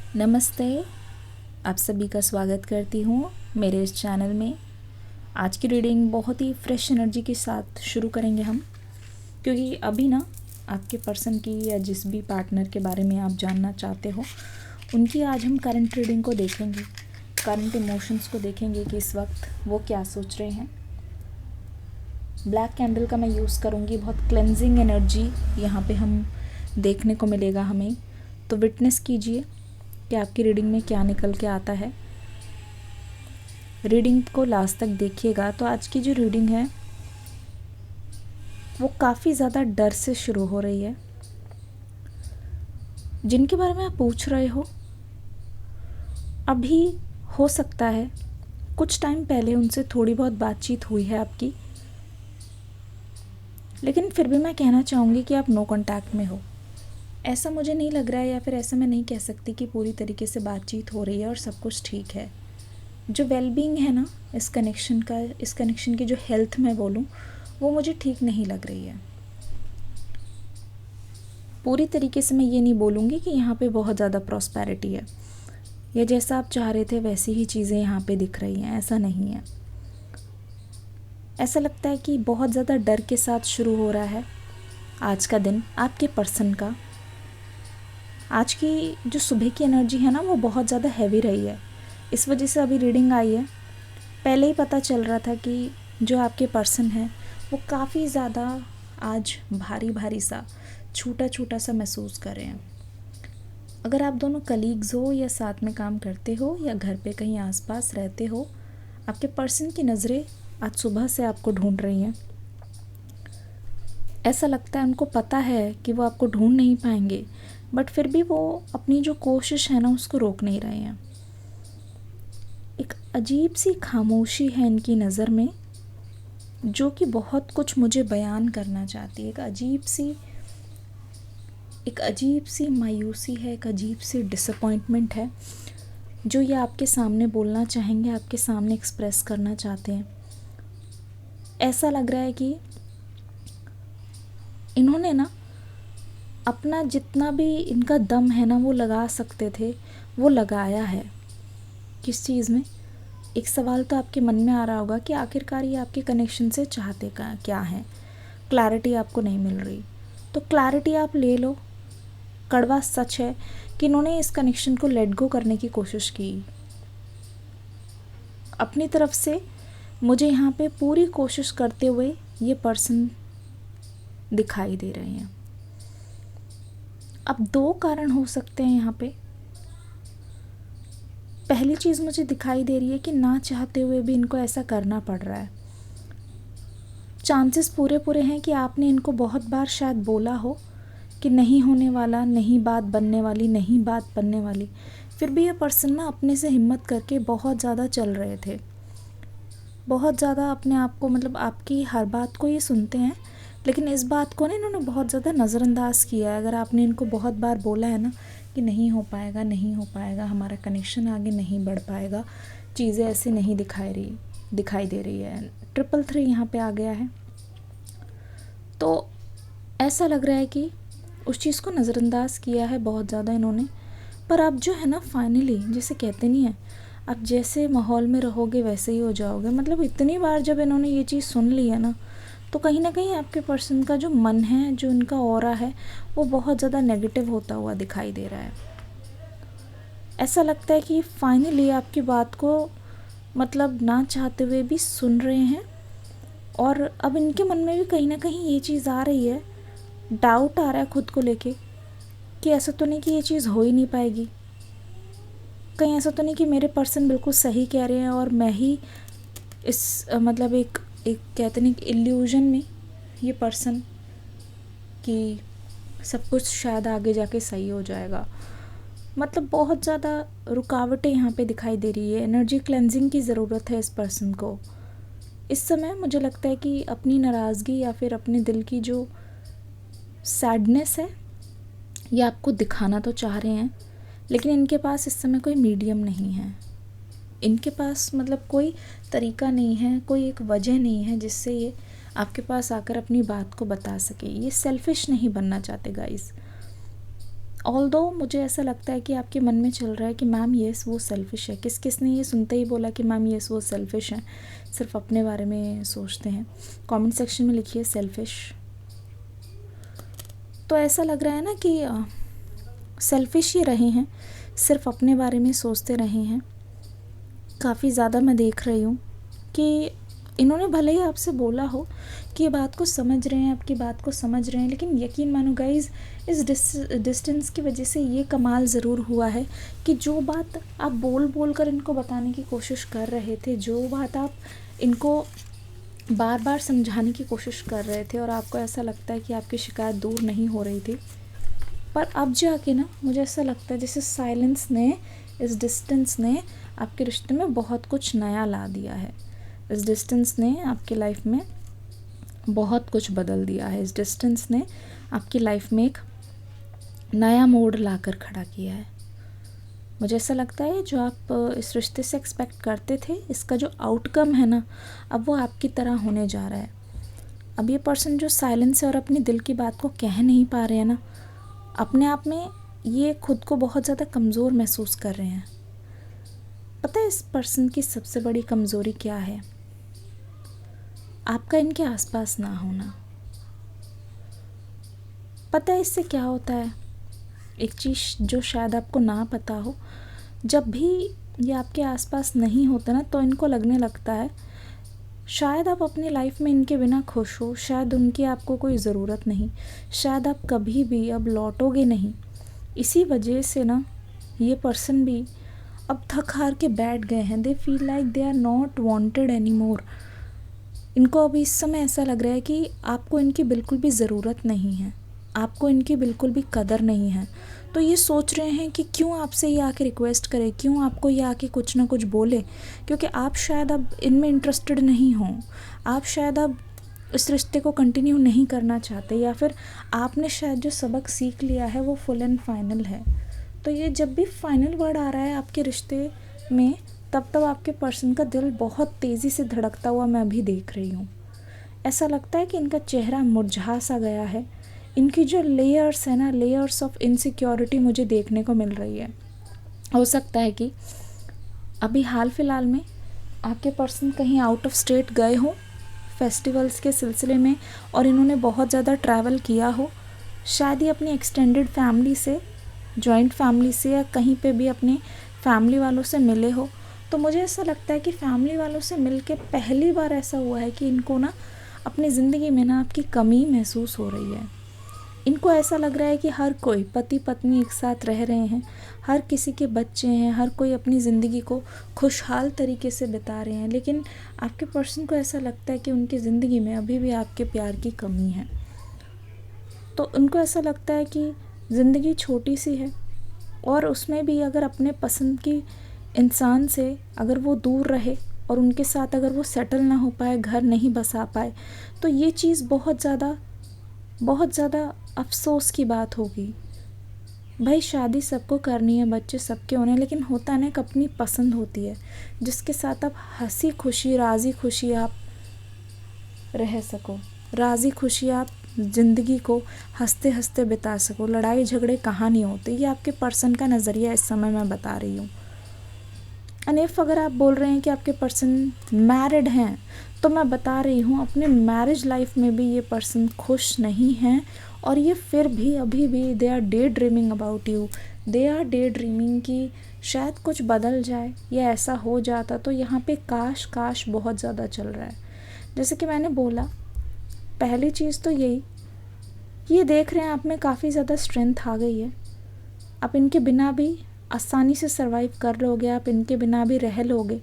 नमस्ते। आप सभी का स्वागत करती हूँ मेरे इस चैनल में। आज की रीडिंग बहुत ही फ्रेश एनर्जी के साथ शुरू करेंगे हम, क्योंकि अभी ना आपके पर्सन की या जिस भी पार्टनर के बारे में आप जानना चाहते हो उनकी आज हम करंट रीडिंग को देखेंगे, करंट इमोशंस को देखेंगे कि इस वक्त वो क्या सोच रहे हैं। ब्लैक कैंडल का मैं यूज़ करूँगी, बहुत क्लेंजिंग एनर्जी यहाँ पे हम देखने को मिलेगा हमें। तो विटनेस कीजिए कि आपकी रीडिंग में क्या निकल के आता है। रीडिंग को लास्ट तक देखिएगा। तो आज की जो रीडिंग है वो काफ़ी ज़्यादा डर से शुरू हो रही है। जिनके बारे में आप पूछ रहे हो अभी हो सकता है कुछ टाइम पहले उनसे थोड़ी बहुत बातचीत हुई है आपकी, लेकिन फिर भी मैं कहना चाहूँगी कि आप नो कांटेक्ट में हो। ऐसा मुझे नहीं लग रहा है, या फिर ऐसा मैं नहीं कह सकती कि पूरी तरीके से बातचीत हो रही है और सब कुछ ठीक है। जो वेलबींग है ना इस कनेक्शन की जो हेल्थ मैं बोलूँ वो मुझे ठीक नहीं लग रही है। पूरी तरीके से मैं ये नहीं बोलूँगी कि यहाँ पे बहुत ज़्यादा प्रॉस्पेरिटी है या जैसा आप चाह रहे थे वैसी ही चीज़ें यहाँ पे दिख रही हैं, ऐसा नहीं है। ऐसा लगता है कि बहुत ज़्यादा डर के साथ शुरू हो रहा है आज का दिन आपके पर्सन का। आज की जो सुबह की एनर्जी है ना वो बहुत ज़्यादा हैवी रही है, इस वजह से अभी रीडिंग आई है। पहले ही पता चल रहा था कि जो आपके पर्सन है वो काफ़ी ज़्यादा आज भारी भारी सा, छोटा छोटा सा महसूस कर रहे हैं। अगर आप दोनों कलीग्स हो या साथ में काम करते हो या घर पे कहीं आसपास रहते हो, आपके पर्सन की नज़रें आज सुबह से आपको ढूंढ रही हैं। ऐसा लगता है उनको पता है कि वो आपको ढूंढ नहीं पाएंगे, बट फिर भी वो अपनी जो कोशिश है ना उसको रोक नहीं रहे हैं। एक अजीब सी खामोशी है इनकी नज़र में जो कि बहुत कुछ मुझे बयान करना चाहती है। एक अजीब सी मायूसी है, एक अजीब सी डिसअपॉइंटमेंट है जो ये आपके सामने बोलना चाहेंगे, आपके सामने एक्सप्रेस करना चाहते हैं। ऐसा लग रहा है कि इन्होंने ना अपना जितना भी इनका दम है ना वो लगा सकते थे वो लगाया है। किस चीज़ में? एक सवाल तो आपके मन में आ रहा होगा कि आखिरकार ये आपके कनेक्शन से चाहते क्या है। क्लैरिटी आपको नहीं मिल रही, तो क्लैरिटी आप ले लो। कड़वा सच है कि इन्होंने इस कनेक्शन को लेट गो करने की कोशिश की। अपनी तरफ से मुझे यहाँ पे पूरी कोशिश करते हुए ये पर्सन दिखाई दे रहे हैं। अब दो कारण हो सकते हैं यहाँ पे। पहली चीज़ मुझे दिखाई दे रही है कि ना चाहते हुए भी इनको ऐसा करना पड़ रहा है। चांसेस पूरे हैं कि आपने इनको बहुत बार शायद बोला हो कि नहीं होने वाला, नहीं बात बनने वाली, नहीं बात बनने वाली, फिर भी ये पर्सन ना अपने से हिम्मत करके बहुत ज़्यादा चल रहे थे। बहुत ज़्यादा अपने आप को, मतलब आपकी हर बात को ये सुनते हैं, लेकिन इस बात को ना इन्होंने बहुत ज़्यादा नज़रअंदाज किया है। अगर आपने इनको बहुत बार बोला है ना कि नहीं हो पाएगा, नहीं हो पाएगा, हमारा कनेक्शन आगे नहीं बढ़ पाएगा, चीज़ें ऐसे नहीं दिखाई दे रही है। 333 यहाँ पे आ गया है। तो ऐसा लग रहा है कि उस चीज़ को नज़रअंदाज किया है बहुत ज़्यादा इन्होंने। पर अब जो है ना फाइनली, जैसे कहते नहीं है, आप जैसे माहौल में रहोगे वैसे ही हो जाओगे। मतलब इतनी बार जब इन्होंने ये चीज़ सुन ली है ना, तो कहीं ना कहीं आपके पर्सन का जो मन है, जो इनका ऑरा है, वो बहुत ज़्यादा नेगेटिव होता हुआ दिखाई दे रहा है। ऐसा लगता है कि फाइनली आपकी बात को मतलब ना चाहते हुए भी सुन रहे हैं। और अब इनके मन में भी कहीं ना कहीं ये चीज़ आ रही है, डाउट आ रहा है खुद को लेके कि ऐसा तो नहीं कि ये चीज़ हो ही नहीं पाएगी। कहीं ऐसा तो नहीं कि मेरे पर्सन बिल्कुल सही कह रहे हैं और मैं ही इस मतलब एक कहते नहीं कि इल्यूजन में ये पर्सन कि सब कुछ शायद आगे जाके सही हो जाएगा। मतलब बहुत ज़्यादा रुकावटें यहाँ पे दिखाई दे रही है। एनर्जी क्लेंजिंग की ज़रूरत है इस पर्सन को इस समय। मुझे लगता है कि अपनी नाराज़गी या फिर अपने दिल की जो सैडनेस है ये आपको दिखाना तो चाह रहे हैं, लेकिन इनके पास इस समय कोई मीडियम नहीं है। इनके पास मतलब कोई तरीका नहीं है, कोई एक वजह नहीं है जिससे ये आपके पास आकर अपनी बात को बता सके। ये सेल्फिश नहीं बनना चाहते गाइस। ऑल्दो मुझे ऐसा लगता है कि आपके मन में चल रहा है कि मैम येस वो सेल्फ़िश है। किसने ये सुनते ही बोला कि मैम येस वो सेल्फ़िश हैं, सिर्फ अपने बारे में सोचते हैं। कमेंट सेक्शन में लिखिए सेल्फ़िश। तो ऐसा लग रहा है ना कि सेल्फ़िश ही रहे हैं, सिर्फ अपने बारे में सोचते रहे हैं। काफ़ी ज़्यादा मैं देख रही हूँ कि इन्होंने भले ही आपसे बोला हो कि ये बात को समझ रहे हैं, आपकी बात को समझ रहे हैं, लेकिन यकीन मानो गाइज़, इस डिस्टेंस की वजह से ये कमाल ज़रूर हुआ है कि जो बात आप बोल बोल कर इनको बताने की कोशिश कर रहे थे, जो बात आप इनको बार बार समझाने की कोशिश कर रहे थे और आपको ऐसा लगता है कि आपकी शिकायत दूर नहीं हो रही थी, पर अब जाके ना मुझे ऐसा लगता है जैसे साइलेंस ने, इस डिस्टेंस ने आपके रिश्ते में बहुत कुछ नया ला दिया है। इस डिस्टेंस ने आपकी लाइफ में बहुत कुछ बदल दिया है। इस डिस्टेंस ने आपकी लाइफ में एक नया मोड़ लाकर खड़ा किया है। मुझे ऐसा लगता है जो आप इस रिश्ते से एक्सपेक्ट करते थे, इसका जो आउटकम है ना, अब वो आपकी तरह होने जा रहा है। अब ये पर्सन जो साइलेंस है और अपने दिल की बात को कह नहीं पा रहे हैं ना, अपने आप में ये खुद को बहुत ज़्यादा कमज़ोर महसूस कर रहे हैं। पता है इस पर्सन की सबसे बड़ी कमज़ोरी क्या है? आपका इनके आसपास ना होना। पता है इससे क्या होता है? एक चीज़ जो शायद आपको ना पता हो, जब भी ये आपके आसपास नहीं होता ना, तो इनको लगने लगता है शायद आप अपनी लाइफ में इनके बिना खुश हो, शायद उनकी आपको कोई ज़रूरत नहीं, शायद आप कभी भी अब लौटोगे नहीं। इसी वजह से ना ये पर्सन भी अब थक हार के बैठ गए हैं। They feel like they are not wanted any more. इनको अभी इस समय ऐसा लग रहा है कि आपको इनकी बिल्कुल भी ज़रूरत नहीं है, आपको इनकी बिल्कुल भी कदर नहीं है। तो ये सोच रहे हैं कि क्यों आपसे ये आके रिक्वेस्ट करे, क्यों आपको ये आके कुछ ना कुछ बोले, क्योंकि आप शायद अब इनमें इंटरेस्टेड नहीं हो, आप शायद अब इस रिश्ते को कंटिन्यू नहीं करना चाहते, या फिर आपने शायद जो सबक सीख लिया है वो फुल एंड फाइनल है। तो ये जब भी फाइनल वर्ड आ रहा है आपके रिश्ते में, तब आपके पर्सन का दिल बहुत तेज़ी से धड़कता हुआ मैं अभी देख रही हूँ। ऐसा लगता है कि इनका चेहरा मुरझा सा गया है। इनकी जो लेयर्स है ना, लेयर्स ऑफ इनसिक्योरिटी मुझे देखने को मिल रही है। हो सकता है कि अभी हाल फिलहाल में आपके पर्सन कहीं आउट ऑफ स्टेट गए हो फेस्टिवल्स के सिलसिले में, और इन्होंने बहुत ज़्यादा ट्रैवल किया हो। शायद ये अपनी एक्सटेंडेड फैमिली से, जॉइंट फैमिली से, या कहीं पे भी अपने फैमिली वालों से मिले हो। तो मुझे ऐसा लगता है कि फैमिली वालों से मिल के पहली बार ऐसा हुआ है कि इनको ना अपनी ज़िंदगी में ना आपकी कमी महसूस हो रही है। इनको ऐसा लग रहा है कि हर कोई पति पत्नी एक साथ रह रहे हैं, हर किसी के बच्चे हैं, हर कोई अपनी ज़िंदगी को खुशहाल तरीके से बिता रहे हैं, लेकिन आपके पर्सन को ऐसा लगता है कि उनकी ज़िंदगी में अभी भी आपके प्यार की कमी है। तो उनको ऐसा लगता है कि ज़िंदगी छोटी सी है, और उसमें भी अगर अपने पसंद की इंसान से अगर वो दूर रहे और उनके साथ अगर वो सेटल ना हो पाए, घर नहीं बसा पाए, तो ये चीज़ बहुत ज़्यादा अफसोस की बात होगी। भाई शादी सबको करनी है, बच्चे सबके होने हैं, लेकिन होता है ना एक अपनी पसंद होती है जिसके साथ आप हंसी खुशी, राज़ी खुशी आप रह सको, राज़ी खुशी आप ज़िंदगी को हंसते हंसते बिता सको, लड़ाई झगड़े कहाँ नहीं होते। ये आपके पर्सन का नज़रिया इस समय मैं बता रही हूँ। अनेफ अगर आप बोल रहे हैं कि आपके पर्सन मैरिड हैं, तो मैं बता रही हूँ अपने मैरिज लाइफ में भी ये पर्सन खुश नहीं हैं, और ये फिर भी अभी भी they are day dreaming about you. They are day dreaming कि शायद कुछ बदल जाए या ऐसा हो जाता। तो यहाँ पे काश काश बहुत ज़्यादा चल रहा है। जैसे कि मैंने बोला, पहली चीज़ तो यही, ये देख रहे हैं आप में काफ़ी ज़्यादा स्ट्रेंथ आ गई है। आप इनके बिना भी आसानी से सरवाइव कर लोगे, आप इनके बिना भी रह लोगे।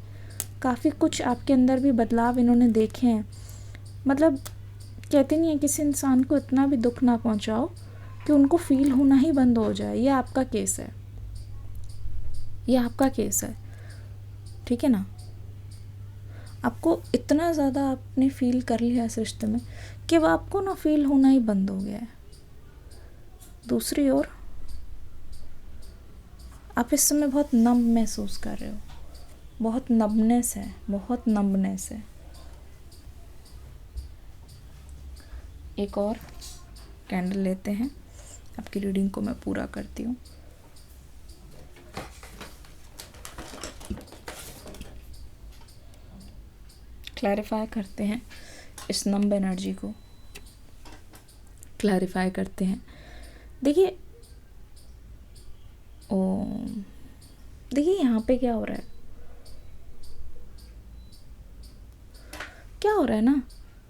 काफ़ी कुछ आपके अंदर भी बदलाव इन्होंने देखे हैं। मतलब कहते नहीं है किसी इंसान को इतना भी दुख ना पहुंचाओ कि उनको फील होना ही बंद हो जाए। ये आपका केस है, ये आपका केस है, ठीक है ना। आपको इतना ज़्यादा आपने फील कर लिया इस रिश्ते में कि अब आपको ना फील होना ही बंद हो गया है। दूसरी ओर आप इस समय बहुत नम महसूस कर रहे हो, बहुत नमनेस है, बहुत नमनेस है। एक और कैंडल लेते हैं। आपकी रीडिंग को मैं पूरा करती हूँ। क्लैरिफाई करते हैं इस नंब एनर्जी को, क्लैरिफाई करते हैं। देखिए देखिए यहाँ पे क्या हो रहा है, क्या हो रहा है ना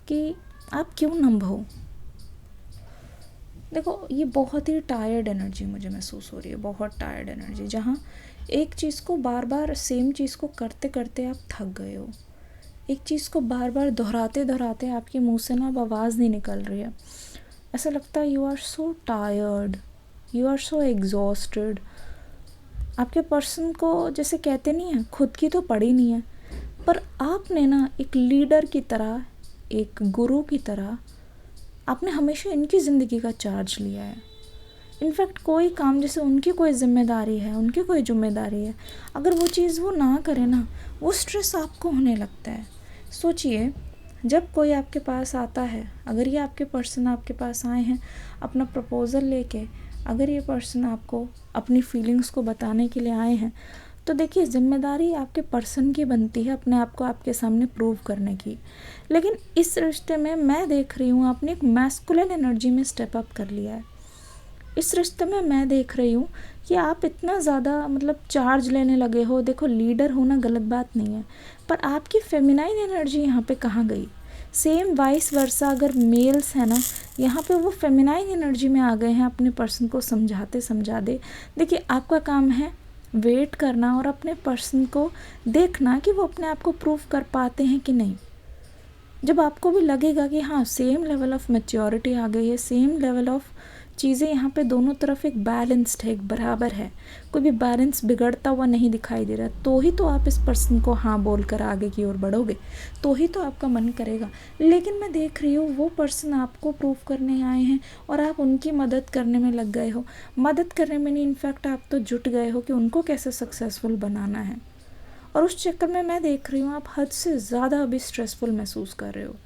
कि आप क्यों नंब हो। देखो ये बहुत ही टायर्ड एनर्जी मुझे महसूस हो रही है, बहुत टायर्ड एनर्जी, जहाँ एक चीज़ को बार बार सेम चीज़ को करते करते आप थक गए हो। एक चीज़ को बार बार दोहराते दोहराते आपके मुंह से ना अब आवाज़ नहीं निकल रही है। ऐसा लगता है you are so tired, you are so exhausted. आपके पर्सन को जैसे कहते नहीं है, खुद की तो पड़ी नहीं है, पर आपने ना एक लीडर की तरह, एक गुरु की तरह आपने हमेशा इनकी ज़िंदगी का चार्ज लिया है। इनफैक्ट कोई काम जैसे उनकी कोई जिम्मेदारी है, उनकी कोई जिम्मेदारी है, अगर वो चीज़ वो ना करे ना, वो स्ट्रेस आपको होने लगता है। सोचिए जब कोई आपके पास आता है, अगर ये आपके पर्सन आपके पास आए हैं अपना प्रपोज़ल लेके, अगर ये पर्सन आपको अपनी फीलिंग्स को बताने के लिए आए हैं, तो देखिए ज़िम्मेदारी आपके पर्सन की बनती है अपने आप को आपके सामने प्रूव करने की। लेकिन इस रिश्ते में मैं देख रही हूँ आपने एक मैस्कुलिन एनर्जी में स्टेप अप कर लिया है। इस रिश्ते में मैं देख रही हूँ कि आप इतना ज़्यादा मतलब चार्ज लेने लगे हो। देखो लीडर होना गलत बात नहीं है, पर आपकी फेमिनाइन एनर्जी यहाँ पे कहाँ गई। सेम वाइस वर्सा, अगर मेल्स है ना, यहाँ पे वो फेमिनाइन एनर्जी में आ गए हैं अपने पर्सन को समझाते समझाते। देखिए आपका काम है वेट करना और अपने पर्सन को देखना कि वो अपने आप को प्रूव कर पाते हैं कि नहीं। जब आपको भी लगेगा कि हाँ सेम लेवल ऑफ मैच्योरिटी आ गई है, सेम लेवल ऑफ चीज़ें यहाँ पे दोनों तरफ एक बैलेंस्ड है, एक बराबर है, कोई भी बैलेंस बिगड़ता हुआ नहीं दिखाई दे रहा, तो ही तो आप इस पर्सन को हाँ बोलकर आगे की ओर बढ़ोगे, तो ही तो आपका मन करेगा। लेकिन मैं देख रही हूँ वो पर्सन आपको प्रूव करने आए हैं और आप उनकी मदद करने में लग गए हो। मदद करने में नहीं, इनफैक्ट आप तो जुट गए हो कि उनको कैसे सक्सेसफुल बनाना है। और उस चक्कर में मैं देख रही हूँ आप हद से ज़्यादा अभी स्ट्रेसफुल महसूस कर रहे हो।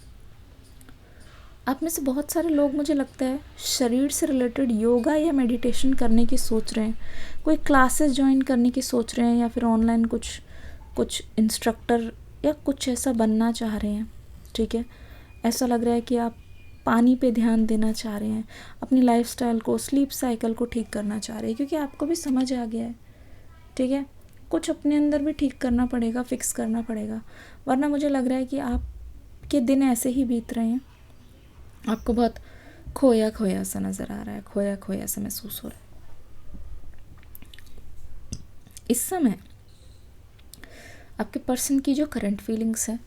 आप में से बहुत सारे लोग मुझे लगता है शरीर से रिलेटेड योगा या मेडिटेशन करने की सोच रहे हैं, कोई क्लासेस ज्वाइन करने की सोच रहे हैं, या फिर ऑनलाइन कुछ इंस्ट्रक्टर या कुछ ऐसा बनना चाह रहे हैं। ठीक है, ऐसा लग रहा है कि आप पानी पे ध्यान देना चाह रहे हैं, अपनी लाइफस्टाइल को, स्लीप साइकिल को ठीक करना चाह रहे हैं, क्योंकि आपको भी समझ आ गया है। ठीक है, कुछ अपने अंदर भी ठीक करना पड़ेगा, फिक्स करना पड़ेगा, वरना मुझे लग रहा है कि आपके दिन ऐसे ही बीत रहे हैं। आपको बहुत खोया खोया सा नज़र आ रहा है, खोया खोया सा महसूस हो रहा है। इस समय आपके पर्सन की जो करंट फीलिंग्स है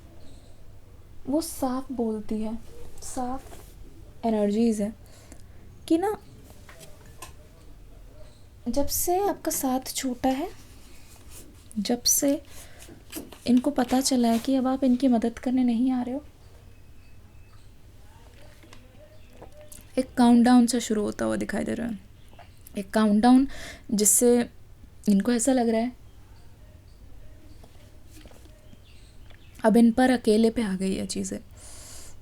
वो साफ बोलती है, साफ एनर्जीज है कि ना जब से आपका साथ छूटा है, जब से इनको पता चला है कि अब आप इनकी मदद करने नहीं आ रहे हो, एक काउंटडाउन से शुरू होता हुआ दिखाई दे रहा है। एक काउंटडाउन जिससे इनको ऐसा लग रहा है अब इन पर अकेले पे आ गई है चीज़ें।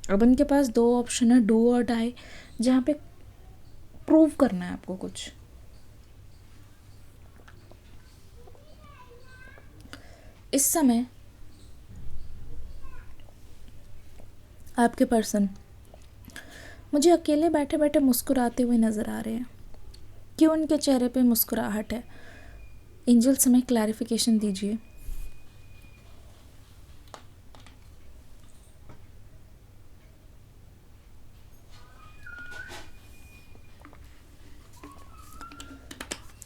अब इनके पास दो ऑप्शन है, डू और डाई, जहाँ पे प्रूव करना है आपको कुछ। इस समय आपके पर्सन मुझे अकेले बैठे बैठे मुस्कुराते हुए नज़र आ रहे हैं। क्यों उनके चेहरे पे मुस्कुराहट है? एंजल समय क्लैरिफिकेशन दीजिए।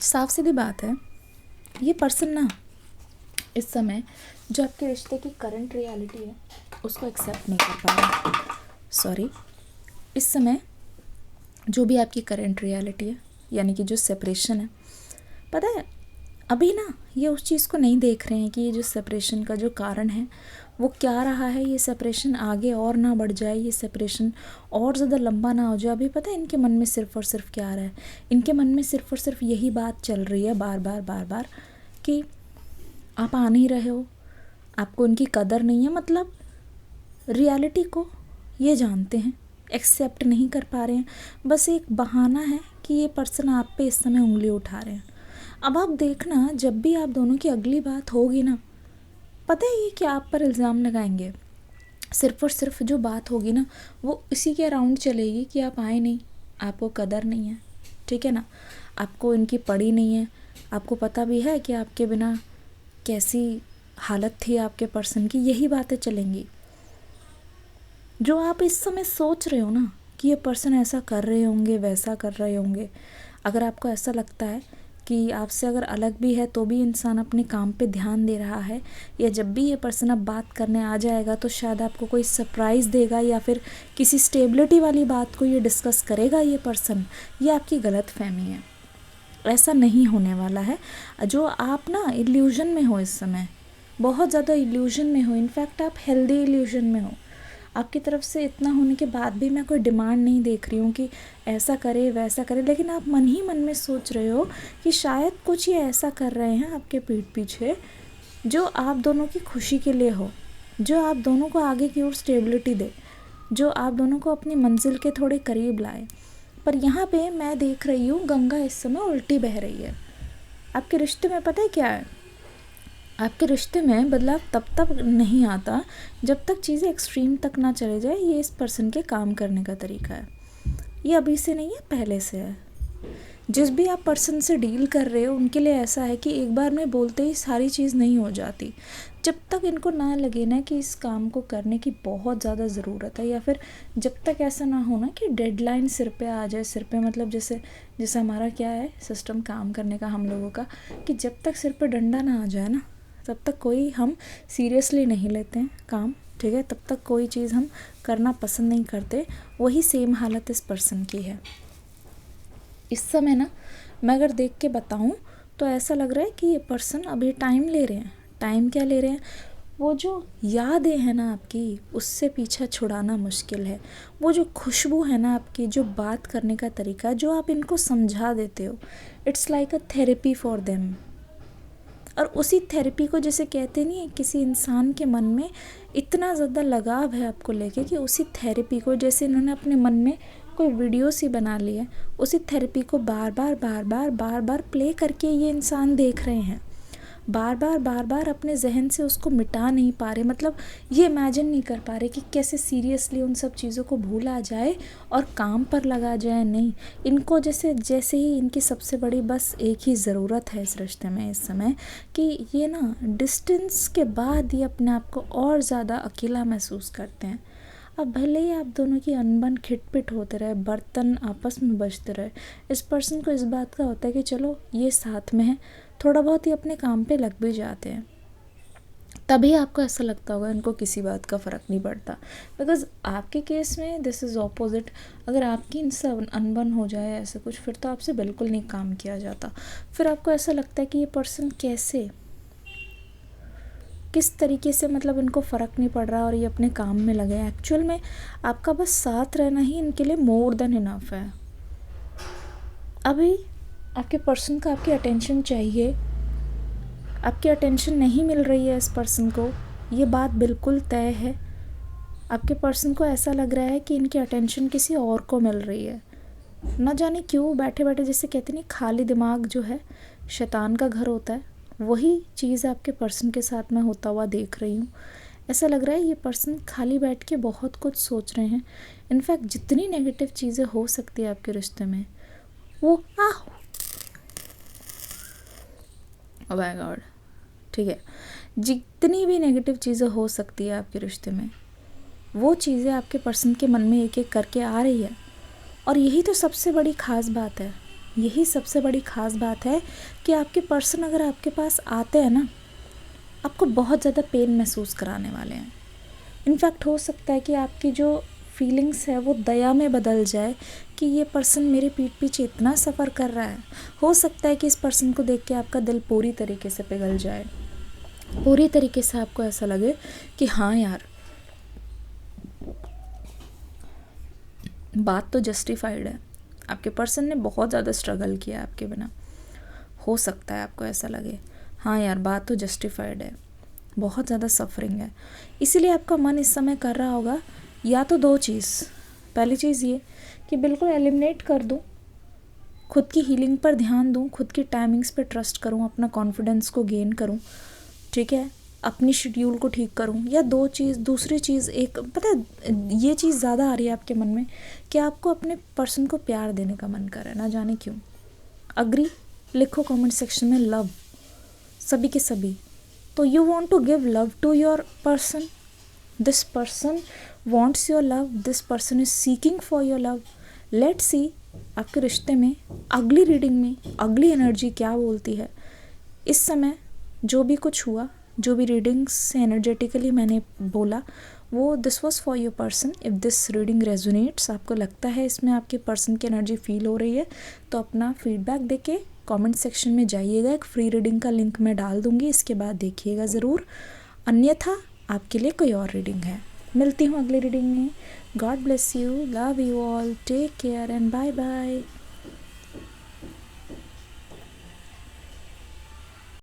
साफ सीधी बात है, ये पर्सन ना इस समय जो आपके रिश्ते की करंट रियलिटी है उसको एक्सेप्ट नहीं कर पा रहा। सॉरी, इस समय जो भी आपकी करंट रियलिटी है, यानी कि जो सेपरेशन है, पता है अभी ना ये उस चीज़ को नहीं देख रहे हैं कि ये जो सेपरेशन का जो कारण है वो क्या रहा है, ये सेपरेशन आगे और ना बढ़ जाए, ये सेपरेशन और ज़्यादा लंबा ना हो जाए। अभी पता है इनके मन में सिर्फ़ और सिर्फ क्या आ रहा है, इनके मन में सिर्फ़ और सिर्फ यही बात चल रही है बार बार कि आप आ नहीं रहे हो, आपको उनकी कदर नहीं है। मतलब रियलिटी को ये जानते हैं एक्सेप्ट नहीं कर पा रहे हैं, बस एक बहाना है कि ये पर्सन आप पे इस समय उंगली उठा रहे हैं। अब आप देखना, जब भी आप दोनों की अगली बात होगी ना, पता है ये कि आप पर इल्ज़ाम लगाएंगे। सिर्फ और सिर्फ जो बात होगी ना, वो इसी के अराउंड चलेगी कि आप आए नहीं, आपको कदर नहीं है, ठीक है ना, आपको इनकी पड़ी नहीं है, आपको पता भी है कि आपके बिना कैसी हालत थी आपके पर्सन की। यही बातें चलेंगी। जो आप इस समय सोच रहे हो ना कि ये पर्सन ऐसा कर रहे होंगे, वैसा कर रहे होंगे, अगर आपको ऐसा लगता है कि आपसे अगर अलग भी है तो भी इंसान अपने काम पे ध्यान दे रहा है, या जब भी ये पर्सन अब बात करने आ जाएगा तो शायद आपको कोई सरप्राइज़ देगा या फिर किसी स्टेबिलिटी वाली बात को ये डिस्कस करेगा ये पर्सन, ये आपकी गलत फहमी है। ऐसा नहीं होने वाला है। जो आप ना इल्यूजन में हो इस समय, बहुत ज़्यादा इल्यूजन में हो, इनफैक्ट आप हेल्दी इल्यूजन में हो। आपकी तरफ से इतना होने के बाद भी मैं कोई डिमांड नहीं देख रही हूँ कि ऐसा करे वैसा करे, लेकिन आप मन ही मन में सोच रहे हो कि शायद कुछ ये ऐसा कर रहे हैं आपके पीठ पीछे जो आप दोनों की खुशी के लिए हो, जो आप दोनों को आगे की ओर स्टेबिलिटी दे, जो आप दोनों को अपनी मंजिल के थोड़े करीब लाए। पर यहाँ पे मैं देख रही हूँ गंगा इस समय उल्टी बह रही है। आपके रिश्ते में पता है क्या है, आपके रिश्ते में बदलाव तब तक नहीं आता जब तक चीज़ें एक्सट्रीम तक ना चले जाए। ये इस पर्सन के काम करने का तरीका है, ये अभी से नहीं है, पहले से है। जिस भी आप पर्सन से डील कर रहे हो उनके लिए ऐसा है कि एक बार में बोलते ही सारी चीज़ नहीं हो जाती। जब तक इनको ना लगे ना कि इस काम को करने की बहुत ज़्यादा ज़रूरत है, या फिर जब तक ऐसा ना हो ना कि डेडलाइन सिर पे आ जाए, सिर पे मतलब जैसे जैसे हमारा क्या है सिस्टम काम करने का हम लोगों का, कि जब तक सिर पे डंडा ना आ जाए ना तब तक कोई हम सीरियसली नहीं लेते हैं काम, ठीक है, तब तक कोई चीज़ हम करना पसंद नहीं करते। वही सेम हालत इस पर्सन की है इस समय ना। मैं अगर देख के बताऊं तो ऐसा लग रहा है कि ये पर्सन अभी टाइम ले रहे हैं। टाइम क्या ले रहे हैं, वो जो यादें हैं ना आपकी, उससे पीछा छुड़ाना मुश्किल है। वो जो खुशबू है ना आपकी, जो बात करने का तरीका, जो आप इनको समझा देते हो, it's like a therapy for them. और उसी थेरेपी को जैसे कहते नहीं है, किसी इंसान के मन में इतना ज़्यादा लगाव है आपको लेके कि उसी थेरेपी को, जैसे इन्होंने अपने मन में कोई वीडियो सी बना ली है, उसी थेरेपी को बार बार बार बार बार बार प्ले करके ये इंसान देख रहे हैं, बार बार अपने जहन से उसको मिटा नहीं पा रहे। मतलब ये इमेजिन नहीं कर पा रहे कि कैसे सीरियसली उन सब चीज़ों को भूला जाए और काम पर लगा जाए। नहीं, इनको जैसे जैसे ही इनकी सबसे बड़ी बस एक ही ज़रूरत है इस रिश्ते में इस समय, कि ये ना डिस्टेंस के बाद ये अपने आप को और ज़्यादा अकेला महसूस करते हैं। अब भले ही आप दोनों की अनबन खिटपिट होते रहे, बर्तन आपस में बजते रहे, इस पर्सन को इस बात का होता है कि चलो ये साथ में है, थोड़ा बहुत ही अपने काम पे लग भी जाते हैं। तभी आपको ऐसा लगता होगा इनको किसी बात का फ़र्क नहीं पड़ता। बिकॉज़ आपके केस में दिस इज़ ऑपोजिट। अगर आपकी इनसे अनबन हो जाए ऐसे कुछ, फिर तो आपसे बिल्कुल नहीं काम किया जाता। फिर आपको ऐसा लगता है कि ये पर्सन कैसे, किस तरीके से, मतलब इनको फ़र्क नहीं पड़ रहा और ये अपने काम में लगे हैं। एक्चुअल में आपका बस साथ रहना ही इनके लिए मोर देन इनफ है। अभी आपके पर्सन को आपकी अटेंशन चाहिए, आपकी अटेंशन नहीं मिल रही है इस पर्सन को, ये बात बिल्कुल तय है। आपके पर्सन को ऐसा लग रहा है कि इनकी अटेंशन किसी और को मिल रही है। ना जाने क्यों बैठे बैठे, जैसे कहते नहीं, खाली दिमाग जो है शैतान का घर होता है, वही चीज़ आपके पर्सन के साथ मैं होता हुआ देख रही हूँ। ऐसा लग रहा है ये पर्सन खाली बैठ के बहुत कुछ सोच रहे हैं। इनफैक्ट जितनी नेगेटिव चीज़ें हो सकती है आपके रिश्ते में, वो ओह माय गॉड, ठीक है, जितनी भी नेगेटिव चीज़ें हो सकती है आपके रिश्ते में, वो चीज़ें आपके पर्सन के मन में एक एक करके आ रही है। और यही तो सबसे बड़ी ख़ास बात है, यही सबसे बड़ी ख़ास बात है कि आपके पर्सन अगर आपके पास आते हैं ना, आपको बहुत ज़्यादा पेन महसूस कराने वाले हैं। इनफैक्ट हो सकता है कि आपकी जो फीलिंग्स है वो दया में बदल जाए कि ये पर्सन मेरे पीठ पीछे इतना सफ़र कर रहा है। हो सकता है कि इस पर्सन को देख के आपका दिल पूरी तरीके से पिघल जाए, पूरी तरीके से आपको ऐसा लगे कि हाँ यार, बात तो जस्टिफाइड है, आपके पर्सन ने बहुत ज़्यादा स्ट्रगल किया आपके बिना। हो सकता है आपको ऐसा लगे, हाँ यार बात तो जस्टिफाइड है, बहुत ज़्यादा सफरिंग है। इसीलिए आपका मन इस समय कर रहा होगा या तो दो चीज़, पहली चीज़ ये कि बिल्कुल एलिमिनेट कर दूँ, खुद की हीलिंग पर ध्यान दूँ, खुद की टाइमिंग्स पे ट्रस्ट करूँ, अपना कॉन्फिडेंस को गेन करूँ, ठीक है, अपनी शेड्यूल को ठीक करूँ। या दूसरी चीज़ एक पता है ये चीज़ ज़्यादा आ रही है आपके मन में कि आपको अपने पर्सन को प्यार देने का मन कर रहा है, ना जाने क्यों। अग्री लिखो कमेंट सेक्शन में लव, सभी के सभी। तो you want to give love to your person, this person wants your love, this person is seeking for your love. Let's see आपके रिश्ते में अगली रीडिंग में अगली एनर्जी क्या बोलती है। इस समय जो भी कुछ हुआ, जो भी रीडिंग्स एनर्जेटिकली मैंने बोला, वो this was for your person. If this reading resonates, आपको लगता है इसमें आपके पर्सन की एनर्जी फील हो रही है, तो अपना फीडबैक देके कमेंट सेक्शन में जाइएगा। एक फ्री रीडिंग का लिंक मैं डाल दूँगी, इसके बाद देखिएगा ज़रूर। अन्यथा आपके लिए कोई और रीडिंग है। मिलती हूँ अगली रीडिंग में। God bless you, love you all, take care and bye bye.